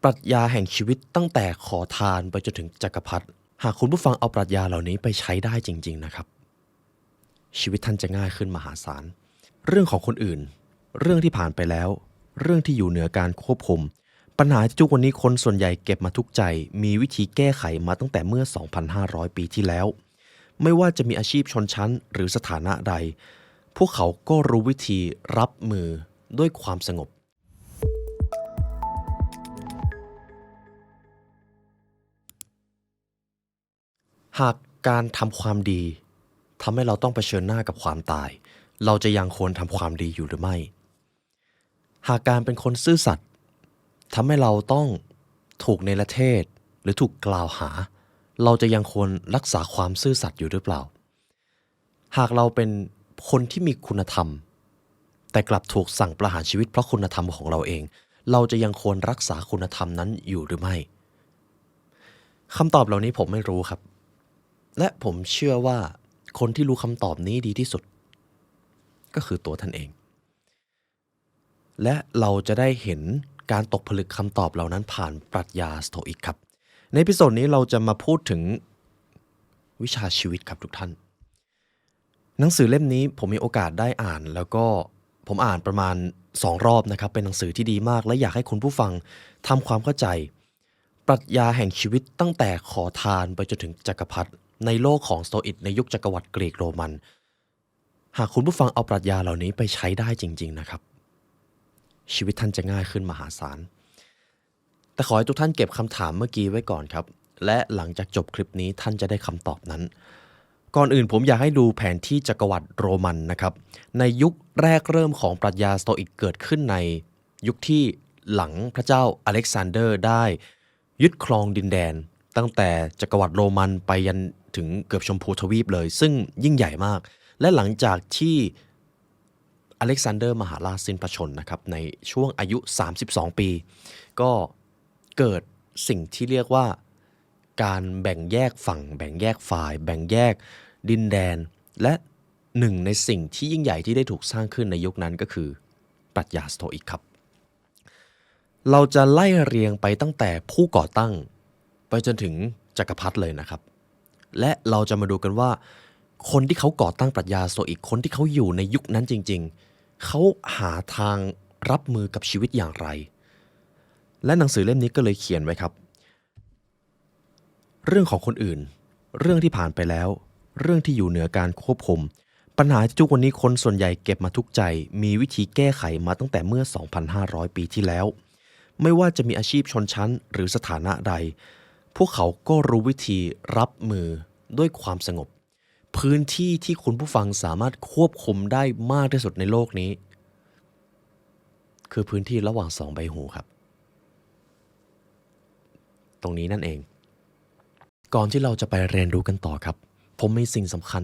ปรัชญาแห่งชีวิตตั้งแต่ขอทานไปจนถึงจักรพรรดิหากคุณผู้ฟังเอาปรัชญาเหล่านี้ไปใช้ได้จริงๆนะครับชีวิตท่านจะง่ายขึ้นมหาศาลเรื่องของคนอื่นเรื่องที่ผ่านไปแล้วเรื่องที่อยู่เหนือการควบคุมปัญหาที่ทุกวันนี้คนส่วนใหญ่เก็บมาทุกใจมีวิธีแก้ไขมาตั้งแต่เมื่อ 2,500 ปีที่แล้วไม่ว่าจะมีอาชีพชนชั้นหรือสถานะใดพวกเขาก็รู้วิธีรับมือด้วยความสงบหากการทำความดีทำให้เราต้องเผชิญหน้ากับความตายเราจะยังควรทำความดีอยู่หรือไม่หากการเป็นคนซื่อสัตย์ทำให้เราต้องถูกเนรเทศหรือถูกกล่าวหาเราจะยังควรรักษาความซื่อสัตย์อยู่หรือเปล่าหากเราเป็นคนที่มีคุณธรรมแต่กลับถูกสั่งประหารชีวิตเพราะคุณธรรมของเราเองเราจะยังควรรักษาคุณธรรมนั้นอยู่หรือไม่คำตอบเหล่านี้ผมไม่รู้ครับและผมเชื่อว่าคนที่รู้คำตอบนี้ดีที่สุดก็คือตัวท่านเองและเราจะได้เห็นการตกผลึกคำตอบเหล่านั้นผ่านปรัชญาสโตอิกครับในเอพิโซดนี้เราจะมาพูดถึงวิชาชีวิตครับทุกท่านหนังสือเล่มนี้ผมมีโอกาสได้อ่านแล้วก็ผมอ่านประมาณ2 รอบนะครับเป็นหนังสือที่ดีมากและอยากให้คุณผู้ฟังทำความเข้าใจปรัชญาแห่งชีวิตตั้งแต่ขอทานไปจนถึงจักรพรรดิในโลกของสโตอิกในยุคจักรวรรดิกรีกโรมันหากคุณผู้ฟังเอาปรัชญาเหล่านี้ไปใช้ได้จริงๆนะครับชีวิตท่านจะง่ายขึ้นมหาศาลแต่ขอให้ทุกท่านเก็บคำถามเมื่อกี้ไว้ก่อนครับและหลังจากจบคลิปนี้ท่านจะได้คำตอบนั้นก่อนอื่นผมอยากให้ดูแผนที่จักรวรรดิโรมันนะครับในยุคแรกเริ่มของปรัชญาสโตอิกเกิดขึ้นในยุคที่หลังพระเจ้าอเล็กซานเดอร์ได้ยึดครองดินแดนตั้งแต่จักรวรรดิโรมันไปยันถึงเกือบชมพูทวีปเลยซึ่งยิ่งใหญ่มากและหลังจากที่อเล็กซานเดอร์มหาราชสิ้นพระชนม์นะครับในช่วงอายุ32 ปีก็เกิดสิ่งที่เรียกว่าการแบ่งแยกฝั่งแบ่งแยกฝ่ายแบ่งแยกดินแดนและหนึ่งในสิ่งที่ยิ่งใหญ่ที่ได้ถูกสร้างขึ้นในยุคนั้นก็คือปรัชญาสโตอิกครับเราจะไล่เรียงไปตั้งแต่ผู้ก่อตั้งไปจนถึงจักรพรรดิเลยนะครับและเราจะมาดูกันว่าคนที่เขาก่อตั้งปรัชญาสโตอิกคนที่เขาอยู่ในยุคนั้นจริงๆเขาหาทางรับมือกับชีวิตอย่างไรและหนังสือเล่มนี้ก็เลยเขียนไว้ครับเรื่องของคนอื่นเรื่องที่ผ่านไปแล้วเรื่องที่อยู่เหนือการควบคุมปัญหาที่ทุกวันนี้คนส่วนใหญ่เก็บมาทุกใจมีวิธีแก้ไขมาตั้งแต่เมื่อ 2,500 ปีที่แล้วไม่ว่าจะมีอาชีพชนชั้นหรือสถานะใดพวกเขาก็รู้วิธีรับมือด้วยความสงบพื้นที่ที่คุณผู้ฟังสามารถควบคุมได้มากที่สุดในโลกนี้คือพื้นที่ระหว่าง2 ใบหูครับตรงนี้นั่นเองก่อนที่เราจะไปเรียนรู้กันต่อครับผมมีสิ่งสำคัญ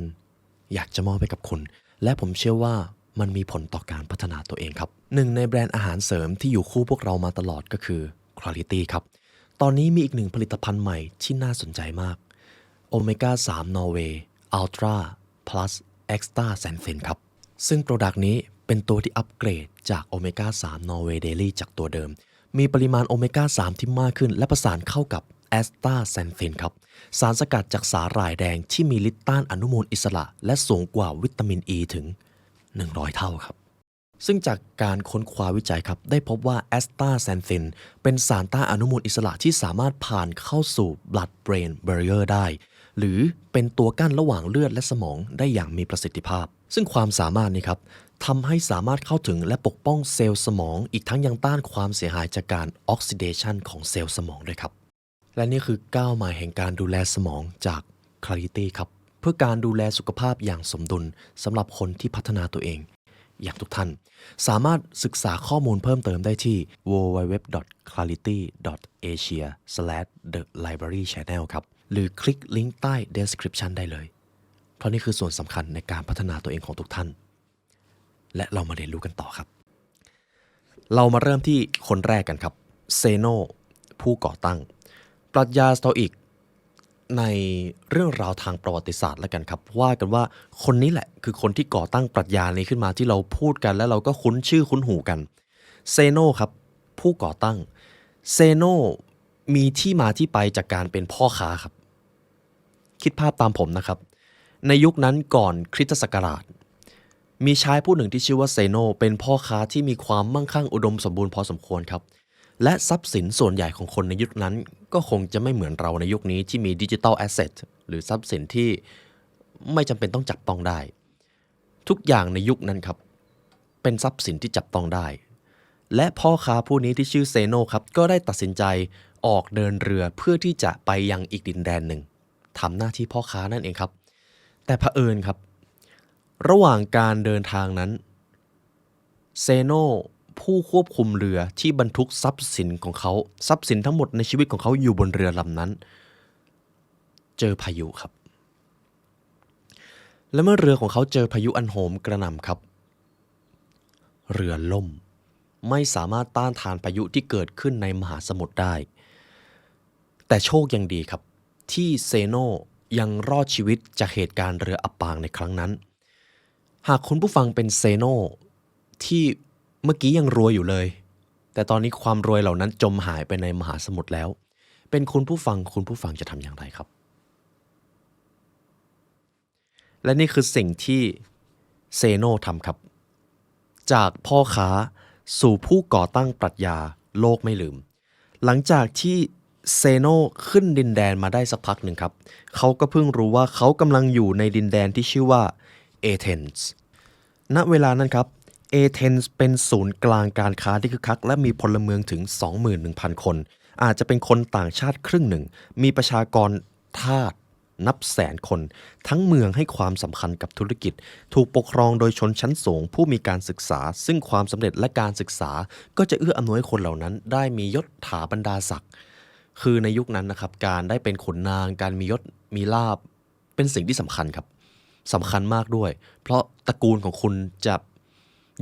อยากจะมอบให้กับคุณและผมเชื่อว่ามันมีผลต่อการพัฒนาตัวเองครับหนึ่งในแบรนด์อาหารเสริมที่อยู่คู่พวกเรามาตลอดก็คือ Quality ครับตอนนี้มีอีกหนึ่งผลิตภัณฑ์ใหม่ที่น่าสนใจมาก Omega 3 Norway Ultra Plus Extra Sanfen ครับซึ่งโปรดักต์นี้เป็นตัวที่อัปเกรดจาก Omega 3 Norway Daily จากตัวเดิมมีปริมาณ Omega 3 ที่มากขึ้นและประสานเข้ากับแอสตาแซนฟินครับสารสกัดจากสาหร่ายแดงที่มีฤทธิ์ต้านอนุมูลอิสระและสูงกว่าวิตามินอ e ีถึง100 เท่าครับซึ่งจากการค้นคว้าวิจัยครับได้พบว่าแอสตาแซนฟินเป็นสารต้านอนุมูลอิสระที่สามารถผ่านเข้าสู่ blood brain barrier ได้หรือเป็นตัวกั้นระหว่างเลือดและสมองได้อย่างมีประสิทธิภาพซึ่งความสามารถนี้ครับทำให้สามารถเข้าถึงและปกป้องเซลล์สมองอีกทั้งยังต้านความเสียหายจากการออกซิเดชันของเซลล์สมองด้วยครับและนี่คือก้าวหมายแห่งการดูแลสมองจาก Clarity ครับเพื่อการดูแลสุขภาพอย่างสมดุลสำหรับคนที่พัฒนาตัวเองอย่างทุกท่านสามารถศึกษาข้อมูลเพิ่มเติมได้ที่ www.clarity.asia/thelibrarychannel ครับหรือคลิกลิงก์ใต้ description ได้เลยเพราะนี่คือส่วนสำคัญในการพัฒนาตัวเองของทุกท่านและเรามาเรียนรู้กันต่อครับเรามาเริ่มที่คนแรกกันครับเซโนผู้ก่อตั้งปรัชญาสโตอิกในเรื่องราวทางประวัติศาสตร์แล้วกันครับว่ากันว่าคนนี้แหละคือคนที่ก่อตั้งปรัชญานี้ขึ้นมาที่เราพูดกันและเราก็คุ้นชื่อคุ้นหูกันเซโนครับผู้ก่อตั้ง เซโนมีที่มาที่ไปจากการเป็นพ่อค้าครับคิดภาพตามผมนะครับในยุคนั้นก่อนคริสตศักราชมีชายผู้หนึ่งที่ชื่อว่าเซโนเป็นพ่อค้าที่มีความมั่งคั่งอุดมสมบูรณ์พอสมควรครับและทรัพย์สินส่วนใหญ่ของคนในยุคนั้นก็คงจะไม่เหมือนเราในยุคนี้ที่มีดิจิทัลแอสเซทหรือทรัพย์สินที่ไม่จำเป็นต้องจับต้องได้ทุกอย่างในยุคนั้นครับเป็นทรัพย์สินที่จับต้องได้และพ่อค้าผู้นี้ที่ชื่อเซโนครับก็ได้ตัดสินใจออกเดินเรือเพื่อที่จะไปยังอีกดินแดนหนึ่งทำหน้าที่พ่อค้านั่นเองครับแต่เผอิญครับระหว่างการเดินทางนั้นเซโนผู้ควบคุมเรือที่บรรทุกทรัพย์สินของเขาทรัพย์สินทั้งหมดในชีวิตของเขาอยู่บนเรือลำนั้นเจอพายุครับและเมื่อเรือของเขาเจอพายุอันโหมกระหน่ำครับเรือล่มไม่สามารถต้านทานพายุที่เกิดขึ้นในมหาสมุทรได้แต่โชคยังดีครับที่เซโนยังรอดชีวิตจากเหตุการณ์เรืออับปางในครั้งนั้นหากคุณผู้ฟังเป็นเซโนที่เมื่อกี้ยังรวยอยู่เลยแต่ตอนนี้ความรวยเหล่านั้นจมหายไปในมหาสมุทรแล้วเป็นคุณผู้ฟังจะทำอย่างไรครับและนี่คือสิ่งที่เซโนทำครับจากพ่อค้าสู่ผู้ก่อตั้งปรัชญาโลกไม่ลืมหลังจากที่เซโนขึ้นดินแดนมาได้สักพักหนึ่งครับเขาก็เพิ่งรู้ว่าเขากำลังอยู่ในดินแดนที่ชื่อว่าเอเธนส์ณเวลานั้นครับเอเธนส์เป็นศูนย์กลางการค้าที่คึกคักและมีพลเมืองถึง 21,000 คนอาจจะเป็นคนต่างชาติครึ่งหนึ่งมีประชากรทาสนับแสนคนทั้งเมืองให้ความสำคัญกับธุรกิจถูกปกครองโดยชนชั้นสูงผู้มีการศึกษาซึ่งความสำเร็จและการศึกษาก็จะเอื้ออำนวยคนเหล่านั้นได้มียศถาบรรดาศักดิ์คือในยุคนั้นนะครับการได้เป็นขุนนางการมียศมีลาภเป็นสิ่งที่สำคัญครับสำคัญมากด้วยเพราะตระกูลของคุณจะ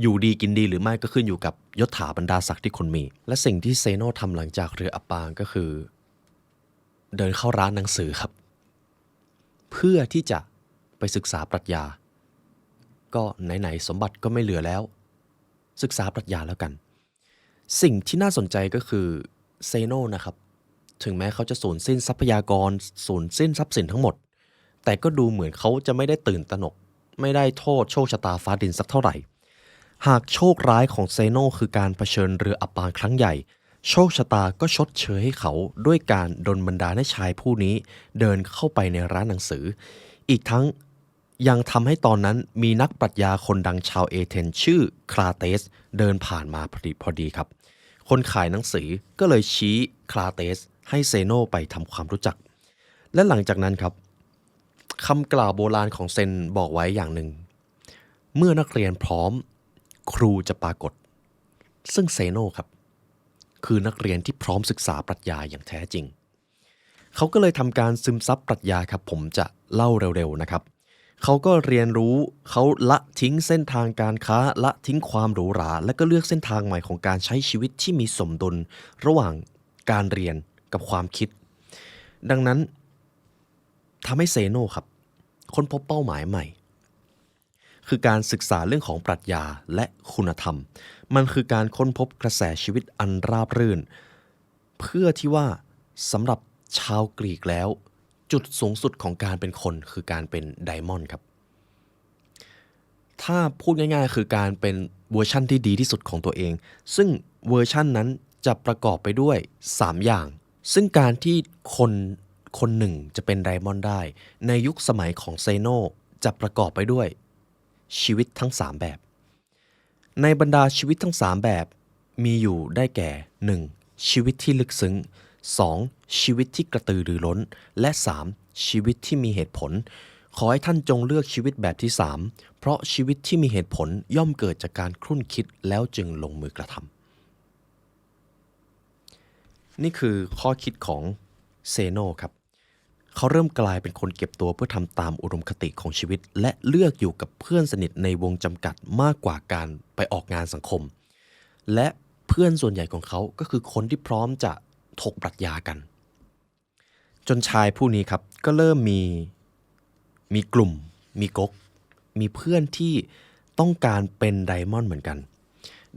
อยู่ดีกินดีหรือไม่ก็ขึ้นอยู่กับยศถาบรรดาศักดิ์ที่คุณมีและสิ่งที่เซโนทำหลังจากเรืออับปางก็คือเดินเข้าร้านหนังสือครับเพื่อที่จะไปศึกษาปรัชญาก็ไหนๆสมบัติก็ไม่เหลือแล้วศึกษาปรัชญาแล้วกันสิ่งที่น่าสนใจก็คือเซโนนะครับถึงแม้เขาจะสูญสิ้นทรัพยากรสูญสิ้นทรัพย์สินทั้งหมดแต่ก็ดูเหมือนเขาจะไม่ได้ตื่นตระหนกไม่ได้โทษโชคชะตาฟ้าดินสักเท่าไหร่หากโชคร้ายของเซโนคือการเผชิญเรืออับปางครั้งใหญ่โชคชะตาก็ชดเชยให้เขาด้วยการดลบันดาลให้ชายผู้นี้เดินเข้าไปในร้านหนังสืออีกทั้งยังทำให้ตอนนั้นมีนักปรัชญาคนดังชาวเอเธนชื่อคลาเตสเดินผ่านมาพอดีครับคนขายหนังสือก็เลยชี้คลาเตสให้เซโนไปทำความรู้จักและหลังจากนั้นครับคำกล่าวโบราณของเซนบอกไว้อย่างหนึ่งเมื่อนักเรียนพร้อมครูจะปรากฏซึ่งเซโนครับคือนักเรียนที่พร้อมศึกษาปรัชญาอย่างแท้จริงเขาก็เลยทำการซึมซับปรัชญาครับผมจะเล่าเร็วๆนะครับเขาก็เรียนรู้เขาละทิ้งเส้นทางการค้าละทิ้งความหรูหราและก็เลือกเส้นทางใหม่ของการใช้ชีวิตที่มีสมดุลระหว่างการเรียนกับความคิดดังนั้นทำให้เซโนครับค้นพบเป้าหมายใหม่คือการศึกษาเรื่องของปรัชญาและคุณธรรมมันคือการค้นพบกระแสชีวิตอันราบรื่นเพื่อที่ว่าสำหรับชาวกรีกแล้วจุดสูงสุดของการเป็นคนคือการเป็นไดมอนด์ครับถ้าพูดง่ายๆคือการเป็นเวอร์ชั่นที่ดีที่สุดของตัวเองซึ่งเวอร์ชั่นนั้นจะประกอบไปด้วย3อย่างซึ่งการที่คนหนึ่งจะเป็นไดมอนด์ได้ในยุคสมัยของเซโนจะประกอบไปด้วยชีวิตทั้ง3แบบในบรรดาชีวิตทั้ง3แบบมีอยู่ได้แก่ 1. ชีวิตที่ลึกซึ้ง 2. ชีวิตที่กระตือรือร้นและ 3. ชีวิตที่มีเหตุผลขอให้ท่านจงเลือกชีวิตแบบที่3เพราะชีวิตที่มีเหตุผลย่อมเกิดจากการครุ่นคิดแล้วจึงลงมือกระทำนี่คือข้อคิดของเซโนครับเขาเริ่มกลายเป็นคนเก็บตัวเพื่อทำตามอุดมคติของชีวิตและเลือกอยู่กับเพื่อนสนิทในวงจำกัดมากกว่าการไปออกงานสังคมและเพื่อนส่วนใหญ่ของเขาก็คือคนที่พร้อมจะถกปรัชญากันจนชายผู้นี้ครับก็เริ่มมีกลุ่มมีก๊กมีเพื่อนที่ต้องการเป็นไดมอนด์เหมือนกัน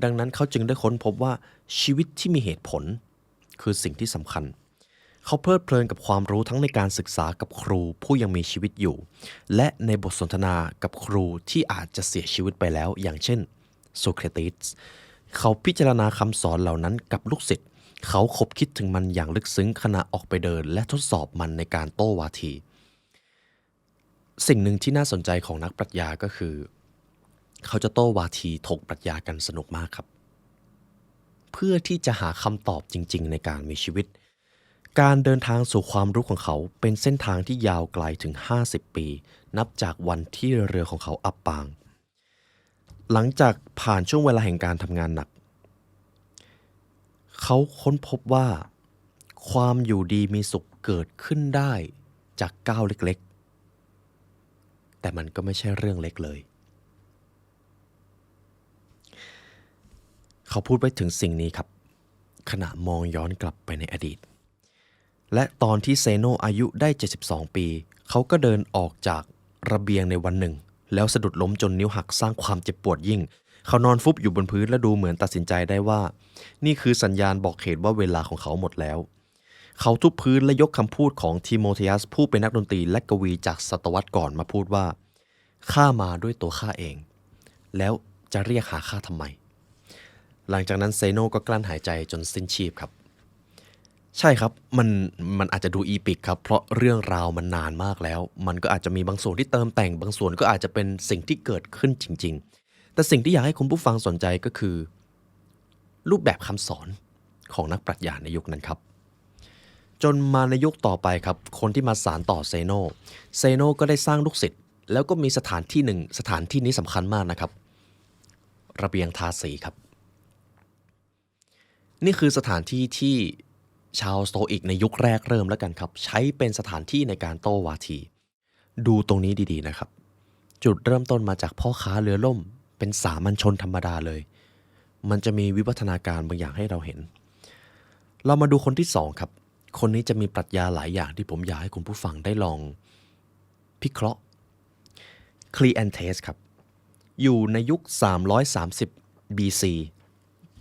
ดังนั้นเขาจึงได้ค้นพบว่าชีวิตที่มีเหตุผล คือสิ่งที่สำคัญเขาเพลิดเพลินกับความรู้ทั้งในการศึกษากับครูผู้ยังมีชีวิตอยู่และในบทสนทนากับครูที่อาจจะเสียชีวิตไปแล้วอย่างเช่นโซเครติสเขาพิจารณาคำสอนเหล่านั้นกับลูกศิษย์เขาคบคิดถึงมันอย่างลึกซึ้งขณะออกไปเดินและทดสอบมันในการโต้วาทีสิ่งหนึ่งที่น่าสนใจของนักปรัชญาก็คือเขาจะโต้วาทีถกปรัชญากันสนุกมากครับเพื่อที่จะหาคำตอบจริงๆในการมีชีวิตการเดินทางสู่ความรู้ของเขาเป็นเส้นทางที่ยาวไกลถึง50 ปีนับจากวันที่เรือของเขาอับปางหลังจากผ่านช่วงเวลาแห่งการทำงานหนักเขาค้นพบว่าความอยู่ดีมีสุขเกิดขึ้นได้จากก้าวเล็กๆแต่มันก็ไม่ใช่เรื่องเล็กเลยเขาพูดไว้ถึงสิ่งนี้ครับขณะมองย้อนกลับไปในอดีตและตอนที่เซโนอายุได้72 ปีเขาก็เดินออกจากระเบียงในวันหนึ่งแล้วสะดุดล้มจนนิ้วหักสร้างความเจ็บปวดยิ่งเขานอนฟุบอยู่บนพื้นและดูเหมือนตัดสินใจได้ว่านี่คือสัญญาณบอกเหตุว่าเวลาของเขาหมดแล้วเขาทุบพื้นและยกคำพูดของทิโมเธียัสผู้เป็นนักดนตรีและกวีจากศตวรรษก่อนมาพูดว่าข้ามาด้วยตัวข้าเองแล้วจะเรียกหาข้าทำไมหลังจากนั้นเซโนก็กลั้นหายใจจนสิ้นชีพครับใช่ครับมันอาจจะดูอีปิกครับเพราะเรื่องราวมันนานมากแล้วมันก็อาจจะมีบางส่วนที่เติมแต่งบางส่วนก็อาจจะเป็นสิ่งที่เกิดขึ้นจริงๆแต่สิ่งที่อยากให้คุณผู้ฟังสนใจก็คือรูปแบบคำสอนของนักปรัชญาในยุคนั้นครับจนมาในยุคต่อไปครับคนที่มาสานต่อเซโนก็ได้สร้างลูกศิษย์แล้วก็มีสถานที่หนึ่งสถานที่นี้สำคัญมากนะครับระเบียงทาสีครับนี่คือสถานที่ที่ชาวสโตอิกในยุคแรกเริ่มแล้วกันครับใช้เป็นสถานที่ในการโต้วาทีดูตรงนี้ดีๆนะครับจุดเริ่มต้นมาจากพ่อค้าเรือล่มเป็นสามัญชนธรรมดาเลยมันจะมีวิวัฒนาการบางอย่างให้เราเห็นเรามาดูคนที่สองครับคนนี้จะมีปรัชญาหลายอย่างที่ผมอยากให้คุณผู้ฟังได้ลองพิเคราะห์คลีแอนเทสครับอยู่ในยุค330 BC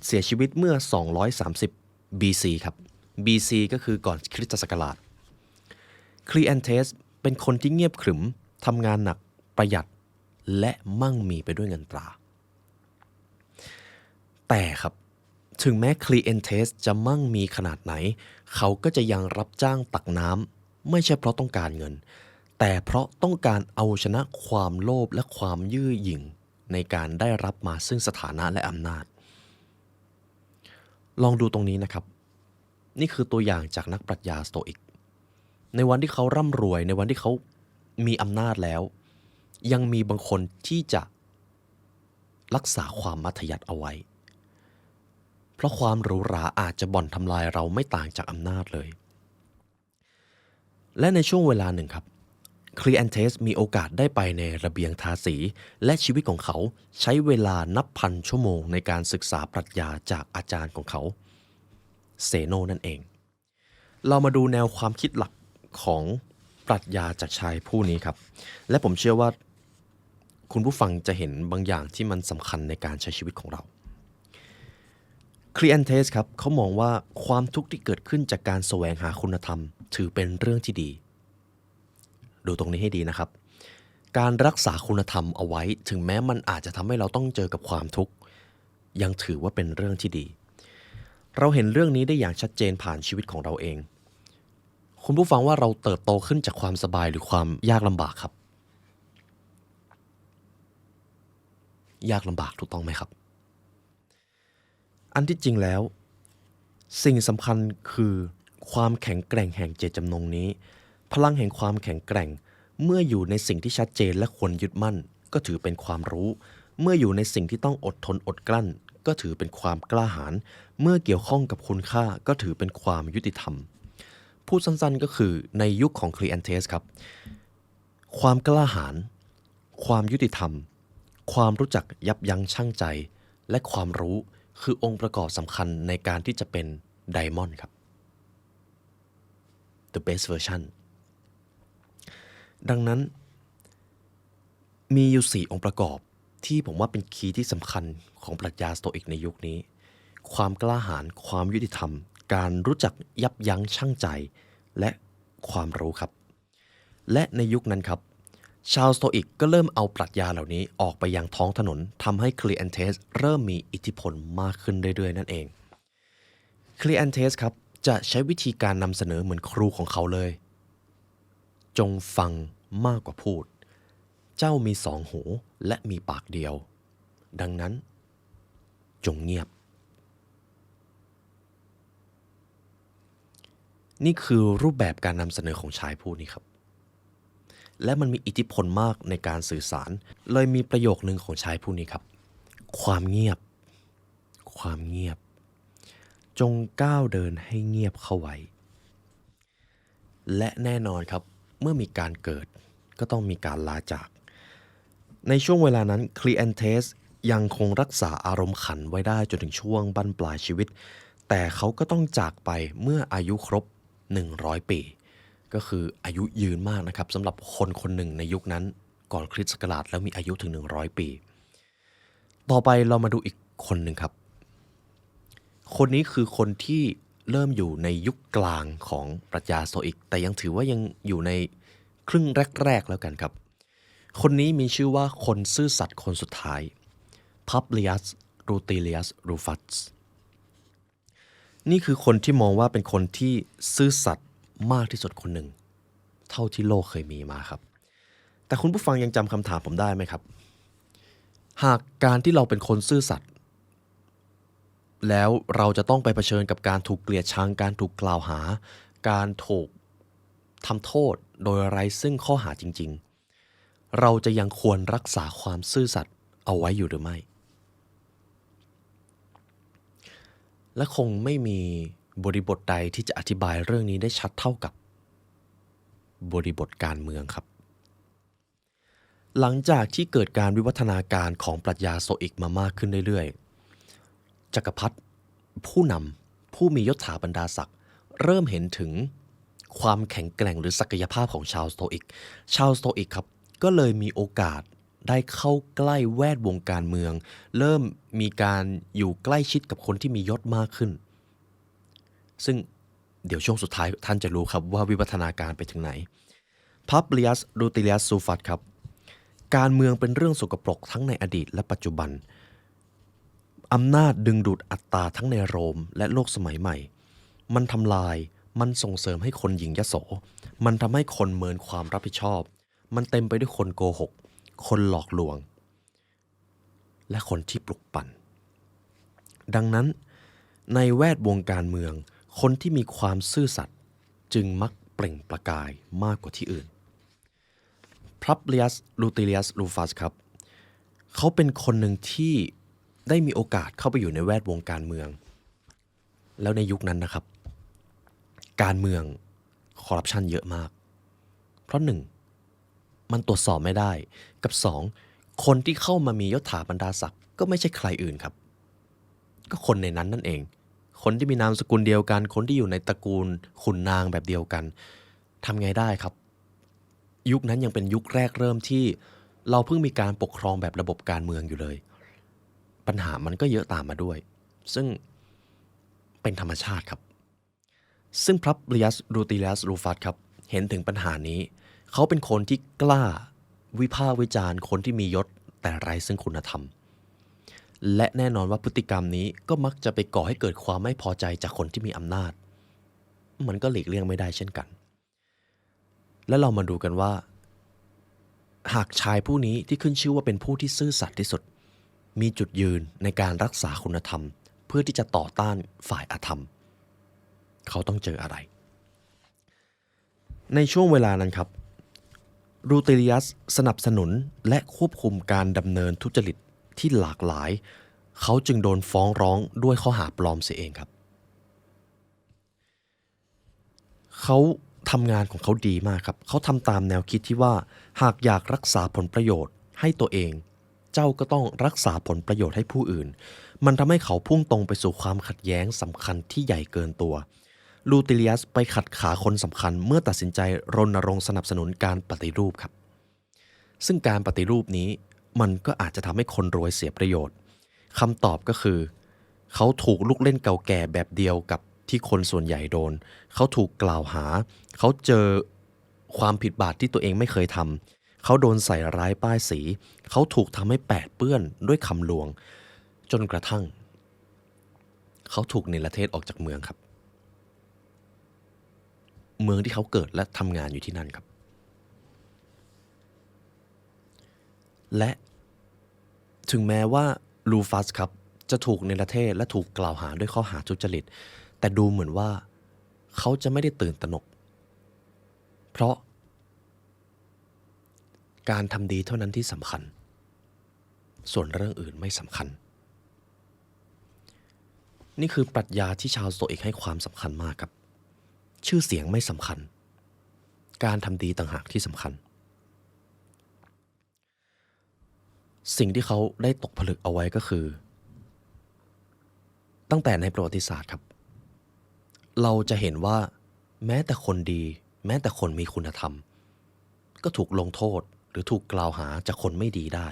เสียชีวิตเมื่อ230 BC ครับ BC ก็คือก่อนคริสตศักราชคลีแอนเทสเป็นคนที่เงียบขรึมทำงานหนักประหยัดและมั่งมีไปด้วยเงินตราแต่ครับถึงแม้คลีแอนเทสจะมั่งมีขนาดไหนเขาก็จะยังรับจ้างตักน้ำไม่ใช่เพราะต้องการเงินแต่เพราะต้องการเอาชนะความโลภและความยื่อหยิ่งในการได้รับมาซึ่งสถานะและอำนาจลองดูตรงนี้นะครับนี่คือตัวอย่างจากนักปรัชญาสโตอิกในวันที่เขาร่ำรวยในวันที่เขามีอำนาจแล้วยังมีบางคนที่จะรักษาความมัธยัสถ์เอาไว้เพราะความหรูหราอาจจะบ่อนทำลายเราไม่ต่างจากอำนาจเลยและในช่วงเวลาหนึ่งครับคลีแอนเทสมีโอกาสได้ไปในระเบียงทาสีและชีวิตของเขาใช้เวลานับพันชั่วโมงในการศึกษาปรัชญาจากอาจารย์ของเขาเซโนนั่นเองเรามาดูแนวความคิดหลักของปรัชญาจากชายผู้นี้ครับและผมเชื่อว่าคุณผู้ฟังจะเห็นบางอย่างที่มันสำคัญในการใช้ชีวิตของเราคลีแอนเทสครับเขามองว่าความทุกข์ที่เกิดขึ้นจากการแสวงหาคุณธรรมถือเป็นเรื่องที่ดีดูตรงนี้ให้ดีนะครับการรักษาคุณธรรมเอาไว้ถึงแม้มันอาจจะทำให้เราต้องเจอกับความทุกข์ยังถือว่าเป็นเรื่องที่ดีเราเห็นเรื่องนี้ได้อย่างชัดเจนผ่านชีวิตของเราเองคุณผู้ฟังว่าเราเติบโตขึ้นจากความสบายหรือความยากลำบากครับยากลำบากถูกต้องไหมครับอันที่จริงแล้วสิ่งสำคัญคือความแข็งแกร่งแห่งเจตจำนงนี้พลังแห่งความแข็งแกร่งเมื่ออยู่ในสิ่งที่ชัดเจนและควรยึดมั่นก็ถือเป็นความรู้เมื่ออยู่ในสิ่งที่ต้องอดทนอดกลั้นก็ถือเป็นความกล้าหาญเมื่อเกี่ยวข้องกับคุณค่าก็ถือเป็นความยุติธรรมพูดสั้นๆก็คือในยุคของคลีแอนเทสครับความกล้าหาญความยุติธรรมความรู้จักยับยั้งชั่งใจและความรู้คือองค์ประกอบสำคัญในการที่จะเป็นไดมอนด์ครับ the best version ดังนั้นมีอยู่4องค์ประกอบที่ผมว่าเป็นคีย์ที่สำคัญของปรัชญาสโตอิกในยุคนี้ความกล้าหาญความยุติธรรม การรู้จักยับยั้งชั่งใจและความรู้ครับและในยุคนั้นครับชาวสโตอิกก็เริ่มเอาปรัชญาเหล่านี้ออกไปยังท้องถนนทำให้คลีแอนเทสเริ่มมีอิทธิพลมากขึ้นเรื่อยๆนั่นเองคลีแอนเทสครับจะใช้วิธีการนำเสนอเหมือนครูของเขาเลยจงฟังมากกว่าพูดเจ้ามี2 หูและมีปากเดียวดังนั้นจงเงียบนี่คือรูปแบบการนำเสนอของชายผู้นี้ครับและมันมีอิทธิพลมากในการสื่อสารเลยมีประโยคนึงของชายผู้นี้ครับความเงียบความเงียบจงก้าวเดินให้เงียบเข้าไว้และแน่นอนครับเมื่อมีการเกิดก็ต้องมีการลาจากในช่วงเวลานั้นคลีแอนเทสยังคงรักษาอารมณ์ขันไว้ได้จนถึงช่วงบั้นปลายชีวิตแต่เขาก็ต้องจากไปเมื่ออายุครบ100 ปีก็คืออายุยืนมากนะครับสำหรับคนคนหนึ่งในยุคนั้นก่อนคริสต์ศักราชแล้วมีอายุถึง100 ปีต่อไปเรามาดูอีกคนหนึ่งครับคนนี้คือคนที่เริ่มอยู่ในยุคกลางของปรัชญาสโตอิกแต่ยังถือว่ายังอยู่ในครึ่งแรกๆแล้วกันครับคนนี้มีชื่อว่าคนซื่อสัตย์คนสุดท้ายพับเลียสรูติเลียสรูฟัสนี่คือคนที่มองว่าเป็นคนที่ซื่อสัตย์มากที่สุดคนหนึ่งเท่าที่โลกเคยมีมาครับแต่คุณผู้ฟังยังจำคำถามผมได้ไหมครับหากการที่เราเป็นคนซื่อสัตย์แล้วเราจะต้องไปเผชิญกับการถูกเกลียดชังการถูกกล่าวหาการถูกทำโทษโดยไร้ซึ่งข้อหาจริงๆเราจะยังควรรักษาความซื่อสัตย์เอาไว้อยู่หรือไม่และคงไม่มีบริบทใดที่จะอธิบายเรื่องนี้ได้ชัดเท่ากับบริบทการเมืองครับหลังจากที่เกิดการวิวัฒนาการของปรัชญาสโตอิกมามากขึ้นเรื่อยๆจักรพรรดิผู้นำผู้มียศถาบรรดาศักดิ์เริ่มเห็นถึงความแข็งแกร่งหรือศักยภาพของชาวสโตอิกครับก็เลยมีโอกาสได้เข้าใกล้แวดวงการเมืองเริ่มมีการอยู่ใกล้ชิดกับคนที่มียศมากขึ้นซึ่งเดี๋ยวช่วงสุดท้ายท่านจะรู้ครับว่าวิวัฒนาการไปถึงไหนพับเลียสรูติเลียสซูฟัสครับการเมืองเป็นเรื่องสกปรกทั้งในอดีตและปัจจุบันอำนาจดึงดูดอัตตาทั้งในโรมและโลกสมัยใหม่มันทำลายมันส่งเสริมให้คนหยิ่งยโสมันทำให้คนเมินความรับผิดชอบมันเต็มไปด้วยคนโกหกคนหลอกลวงและคนที่ปลุกปั่นดังนั้นในแวดวงการเมืองคนที่มีความซื่อสัตย์จึงมักเปล่งประกายมากกว่าที่อื่นพับเลียสรูติเลียสรูฟัสครับเขาเป็นคนหนึ่งที่ได้มีโอกาสเข้าไปอยู่ในแวดวงการเมืองแล้วในยุคนั้นนะครับการเมืองคอร์รัปชันเยอะมากเพราะ1มันตรวจสอบไม่ได้กับ2คนที่เข้ามามียศถาบรรดาศักดิ์ก็ไม่ใช่ใครอื่นครับก็คนในนั้นนั่นเองคนที่มีนามสกุลเดียวกันคนที่อยู่ในตระกูลขุนนางแบบเดียวกันทำไงได้ครับยุคนั้นยังเป็นยุคแรกเริ่มที่เราเพิ่งมีการปกครองแบบระบบการเมืองอยู่เลยปัญหามันก็เยอะตามมาด้วยซึ่งเป็นธรรมชาติครับซึ่งพับเลียสรูติเลียสรูฟัสครับเห็นถึงปัญหานี้เขาเป็นคนที่กล้าวิพากษ์วิจารณ์คนที่มียศแต่ไร้ซึ่งคุณธรรมและแน่นอนว่าพฤติกรรมนี้ก็มักจะไปก่อให้เกิดความไม่พอใจจากคนที่มีอำนาจมันก็หลีกเลี่ยงไม่ได้เช่นกันและเรามาดูกันว่าหากชายผู้นี้ที่ขึ้นชื่อว่าเป็นผู้ที่ซื่อสัตย์ที่สุดมีจุดยืนในการรักษาคุณธรรมเพื่อที่จะต่อต้านฝ่ายอธรรมเขาต้องเจออะไรในช่วงเวลานั้นครับรูติเลียสสนับสนุนและควบคุมการดำเนินทุจริตที่หลากหลายเขาจึงโดนฟ้องร้องด้วยข้อหาปลอมเสียเองครับเขาทำงานของเขาดีมากครับเขาทำตามแนวคิดที่ว่าหากอยากรักษาผลประโยชน์ให้ตัวเองเจ้าก็ต้องรักษาผลประโยชน์ให้ผู้อื่นมันทำให้เขาพุ่งตรงไปสู่ความขัดแย้งสำคัญที่ใหญ่เกินตัวลูติเลียสไปขัดขาคนสำคัญเมื่อตัดสินใจรณรงค์สนับสนุนการปฏิรูปครับซึ่งการปฏิรูปนี้มันก็อาจจะทำให้คนรวยเสียประโยชน์คำตอบก็คือเขาถูกลูกเล่นเก่าแก่แบบเดียวกับ ที่คนส่วนใหญ่โดนเขาถูกกล่าวหาเขาเจอความผิดบาปที่ตัวเองไม่เคยทำเขาโดนใส่ร้ายป้ายสีเขาถูกทำให้แปดเปื้อนด้วยคำลวงจนกระทั่งเขาถูกเนรเทศออกจากเมืองครับเมืองที่เขาเกิดและทำงานอยู่ที่นั่นครับและถึงแม้ว่าลูฟัสครับจะถูกเนรเทศและถูกกล่าวหาด้วยข้อหาทุจริตแต่ดูเหมือนว่าเขาจะไม่ได้ตื่นตระหนกเพราะการทำดีเท่านั้นที่สำคัญส่วนเรื่องอื่นไม่สำคัญนี่คือปรัชญาที่ชาวสโตอิกให้ความสำคัญมากครับชื่อเสียงไม่สำคัญการทำดีต่างหากที่สำคัญสิ่งที่เขาได้ตกผลึกเอาไว้ก็คือตั้งแต่ในประวัติศาสตร์ครับเราจะเห็นว่าแม้แต่คนดีแม้แต่คนมีคุณธรรมก็ถูกลงโทษหรือถูกกล่าวหาจากคนไม่ดีได้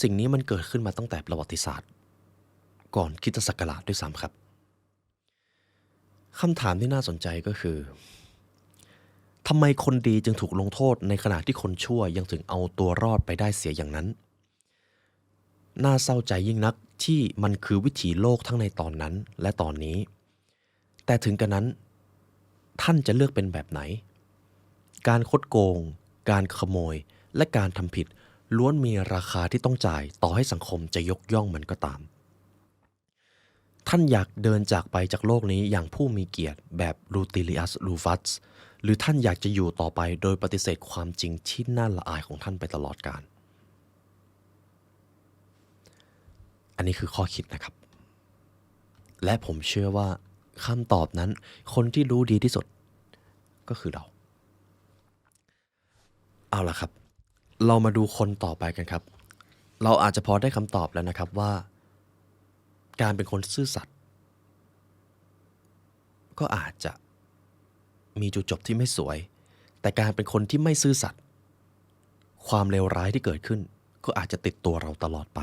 สิ่งนี้มันเกิดขึ้นมาตั้งแต่ประวัติศาสตร์ก่อนคริสตศักราชด้วยซ้ำครับคำถามที่น่าสนใจก็คือทำไมคนดีจึงถูกลงโทษในขณะที่คนชั่วยังถึงเอาตัวรอดไปได้เสียอย่างนั้นน่าเศร้าใจยิ่งนักที่มันคือวิถีโลกทั้งในตอนนั้นและตอนนี้แต่ถึงกระนั้นท่านจะเลือกเป็นแบบไหนการคดโกงการขโมยและการทำผิดล้วนมีราคาที่ต้องจ่ายต่อให้สังคมจะยกย่องมันก็ตามท่านอยากเดินจากไปจากโลกนี้อย่างผู้มีเกียรติแบบรูติลิอัสลูฟัสหรือท่านอยากจะอยู่ต่อไปโดยปฏิเสธความจริงที่น่าละอายของท่านไปตลอดกาลอันนี้คือข้อคิดนะครับและผมเชื่อว่าคำตอบนั้นคนที่รู้ดีที่สุดก็คือเราเอาล่ะครับเรามาดูคนต่อไปกันครับเราอาจจะพอได้คำตอบแล้วนะครับว่าการเป็นคนซื่อสัตย์ก็อาจจะมีจุดจบที่ไม่สวยแต่การเป็นคนที่ไม่ซื่อสัตย์ความเลวร้ายที่เกิดขึ้นก็อาจจะติดตัวเราตลอดไป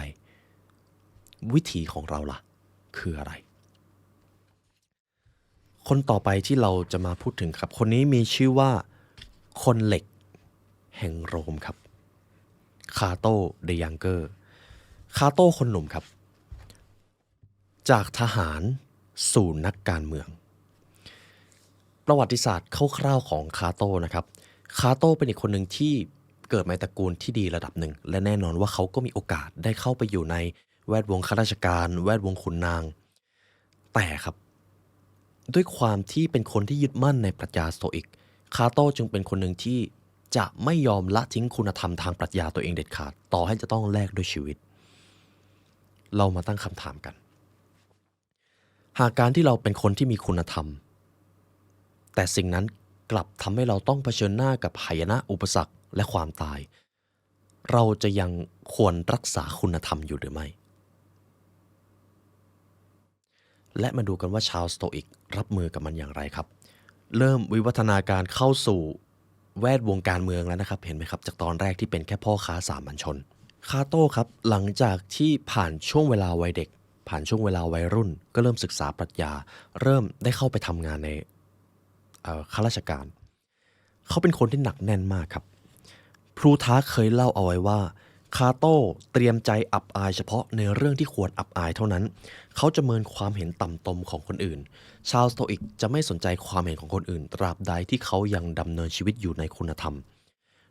วิธีของเราล่ะคืออะไรคนต่อไปที่เราจะมาพูดถึงครับคนนี้มีชื่อว่าคนเหล็กแห่งโรมครับคาโตเดยังเกอร์คาโตคนหนุ่มครับจากทหารสู่นักการเมืองประวัติศาสตร์คร่าวๆของคาโตนะครับคาโตเป็นอีกคนหนึ่งที่เกิดมาในตระกูลที่ดีระดับหนึ่งและแน่นอนว่าเขาก็มีโอกาสได้เข้าไปอยู่ในแวดวงข้าราชการแวดวงขุนนางแต่ครับด้วยความที่เป็นคนที่ยึดมั่นในปรัชญาสโตอิกคาโตจึงเป็นคนหนึ่งที่จะไม่ยอมละทิ้งคุณธรรมทางปรัชญาตัวเองเด็ดขาดต่อให้จะต้องแลกด้วยชีวิตเรามาตั้งคำถามกันหากการที่เราเป็นคนที่มีคุณธรรมแต่สิ่งนั้นกลับทำให้เราต้องเผชิญหน้ากับหายนะอุปสรรคและความตายเราจะยังควรรักษาคุณธรรมอยู่หรือไม่และมาดูกันว่าชาวสโตอิกรับมือกับมันอย่างไรครับเริ่มวิวัฒนาการเข้าสู่แวดวงการเมืองแล้วนะครับเห็นไหมครับจากตอนแรกที่เป็นแค่พ่อค้าสามัญชนคาโต้ครับหลังจากที่ผ่านช่วงเวลาวัยเด็กผ่านช่วงเวลาวัยรุ่นก็เริ่มศึกษาปรัชญาเริ่มได้เข้าไปทำงานในข้าราชการเขาเป็นคนที่หนักแน่นมากครับพลูทาร์คเคยเล่าเอาไว้ว่าคาโต้เตรียมใจอับอายเฉพาะในเรื่องที่ควรอับอายเท่านั้นเขาจะเมินความเห็นต่ำตมของคนอื่นชาวสโตอิกจะไม่สนใจความเห็นของคนอื่นตราบใดที่เขายังดำเนินชีวิตอยู่ในคุณธรรม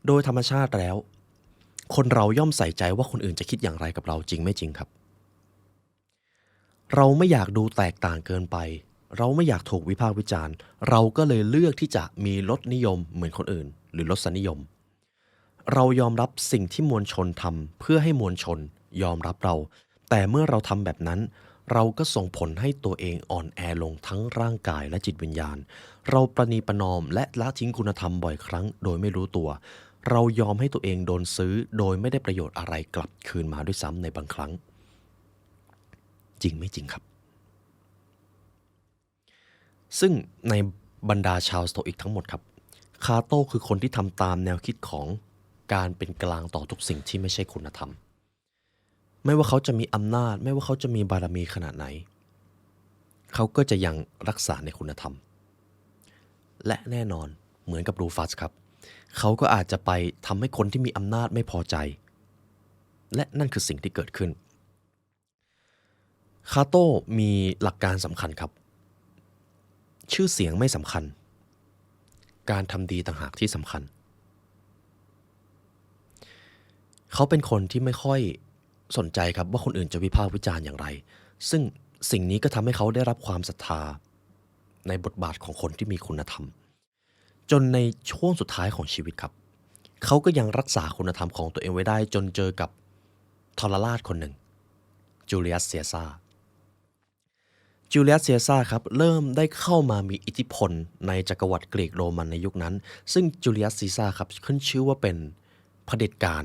โดยธรรมชาติแล้วคนเราย่อมใส่ใจว่าคนอื่นจะคิดอย่างไรกับเราจริงไม่จริงครับเราไม่อยากดูแตกต่างเกินไปเราไม่อยากถูกวิพากษ์วิจารณ์เราก็เลยเลือกที่จะมีรสนิยมเหมือนคนอื่นหรือรสนิยมเรายอมรับสิ่งที่มวลชนทำเพื่อให้มวลชนยอมรับเราแต่เมื่อเราทำแบบนั้นเราก็ส่งผลให้ตัวเองอ่อนแอลงทั้งร่างกายและจิตวิญญาณเราประนีประนอมและละทิ้งคุณธรรมบ่อยครั้งโดยไม่รู้ตัวเรายอมให้ตัวเองโดนซื้อโดยไม่ได้ประโยชน์อะไรกลับคืนมาด้วยซ้ำในบางครั้งจริงไม่จริงครับซึ่งในบรรดาชาวสโตอิกทั้งหมดครับคาโต้คือคนที่ทำตามแนวคิดของการเป็นกลางต่อทุกสิ่งที่ไม่ใช่คุณธรรมไม่ว่าเขาจะมีอำนาจไม่ว่าเขาจะมีบารมีขนาดไหน เขาก็จะยังรักษาในคุณธรรมและแน่นอนเหมือนกับรูฟัสครับเขาก็อาจจะไปทำให้คนที่มีอำนาจไม่พอใจและนั่นคือสิ่งที่เกิดขึ้นคาโต้มีหลักการสำคัญครับชื่อเสียงไม่สำคัญการทำดีต่างหากที่สำคัญเขาเป็นคนที่ไม่ค่อยสนใจครับว่าคนอื่นจะวิพากษ์วิจารณ์อย่างไรซึ่งสิ่งนี้ก็ทำให้เขาได้รับความศรัทธาในบทบาทของคนที่มีคุณธรรมจนในช่วงสุดท้ายของชีวิตครับเขาก็ยังรักษาคุณธรรมของตัวเองไว้ได้จนเจอกับทรราชคนหนึ่งจูเลียสเซียซ่าครับเริ่มได้เข้ามามีอิทธิพลในจักรวรรดิกรีกโรมันในยุคนั้นซึ่งจูเลียสซีซ่าครับขึ้นชื่อว่าเป็นเผด็จการ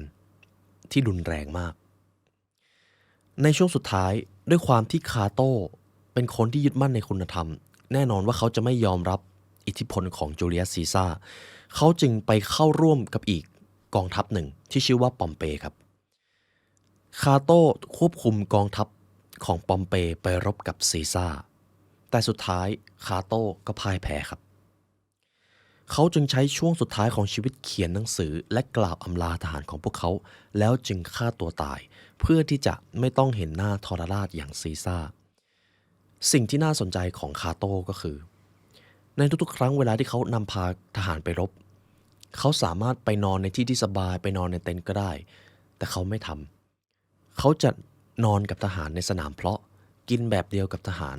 ที่รุนแรงมากในช่วงสุดท้ายด้วยความที่คาโต้เป็นคนที่ยึดมั่นในคุณธรรมแน่นอนว่าเขาจะไม่ยอมรับอิทธิพลของจูเลียสซีซ่าเขาจึงไปเข้าร่วมกับอีกกองทัพหนึ่งที่ชื่อว่าปอมเปครับคาโต้ควบคุมกองทัพของปอมเปไปรบกับซีซ่าแต่สุดท้ายคาโต้ก็พ่ายแพ้ครับเขาจึงใช้ช่วงสุดท้ายของชีวิตเขียนหนังสือและกล่าวอำลาทหารของพวกเขาแล้วจึงฆ่าตัวตายเพื่อที่จะไม่ต้องเห็นหน้าทรราชอย่างซีซ่าสิ่งที่น่าสนใจของคาโต้ก็คือในทุกๆครั้งเวลาที่เขานำพาทหารไปรบเขาสามารถไปนอนในที่ที่สบายไปนอนในเต็นท์ก็ได้แต่เขาไม่ทำเขาจะนอนกับทหารในสนามเพลาะกินแบบเดียวกับทหาร